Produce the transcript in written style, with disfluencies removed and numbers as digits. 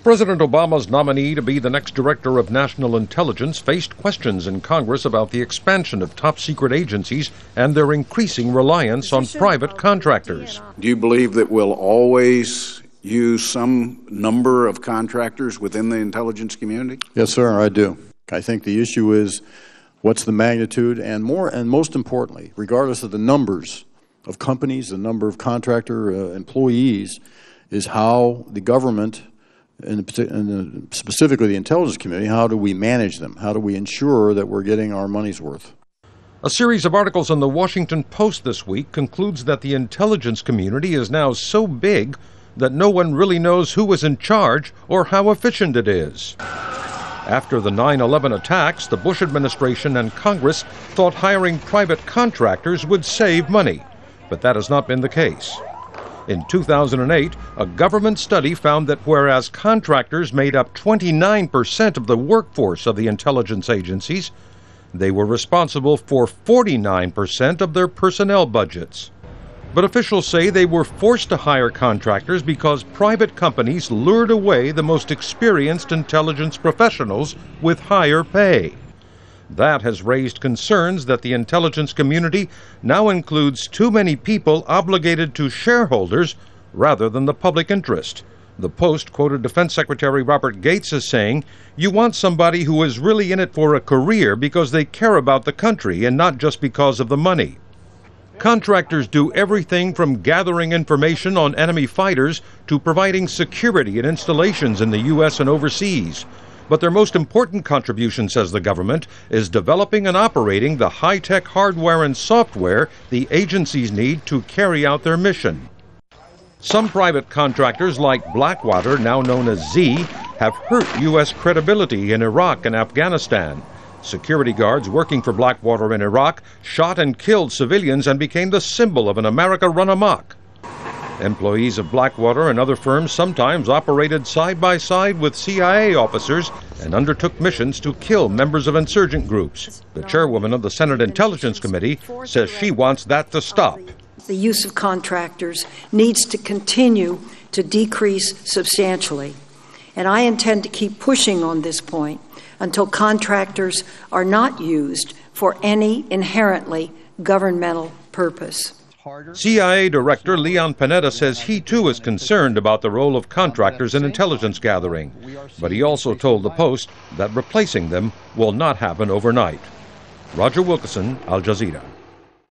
President Obama's nominee to be the next director of national intelligence faced questions in Congress about the expansion of top-secret agencies and their increasing reliance on private contractors. Do you believe that we'll always use some number of contractors within the intelligence community? Yes, sir, I do. I think the issue is what's the magnitude, and most importantly, regardless of the numbers of companies, the number of contractor employees, is how the government, and specifically the intelligence community, how do we manage them? How do we ensure that we're getting our money's worth? A series of articles in the Washington Post this week concludes that the intelligence community is now so big that no one really knows who is in charge or how efficient it is. After the 9/11 attacks, the Bush administration and Congress thought hiring private contractors would save money, but that has not been the case. In 2008, a government study found that whereas contractors made up 29% of the workforce of the intelligence agencies, they were responsible for 49% of their personnel budgets. But officials say they were forced to hire contractors because private companies lured away the most experienced intelligence professionals with higher pay. That has raised concerns that the intelligence community now includes too many people obligated to shareholders rather than the public interest. The Post quoted Defense Secretary Robert Gates as saying, "You want somebody who is really in it for a career because they care about the country and not just because of the money." Contractors do everything from gathering information on enemy fighters to providing security and installations in the U.S. and overseas. But their most important contribution, says the government, is developing and operating the high-tech hardware and software the agencies need to carry out their mission. Some private contractors like Blackwater, now known as Z, have hurt U.S. credibility in Iraq and Afghanistan. Security guards working for Blackwater in Iraq shot and killed civilians and became the symbol of an America run amok. Employees of Blackwater and other firms sometimes operated side by side with CIA officers and undertook missions to kill members of insurgent groups. The chairwoman of the Senate Intelligence Committee says she wants that to stop. The use of contractors needs to continue to decrease substantially, and I intend to keep pushing on this point until contractors are not used for any inherently governmental purpose. CIA Director Leon Panetta says he too is concerned about the role of contractors in intelligence gathering, but he also told the Post that replacing them will not happen overnight. Roger Wilkison, Al Jazeera.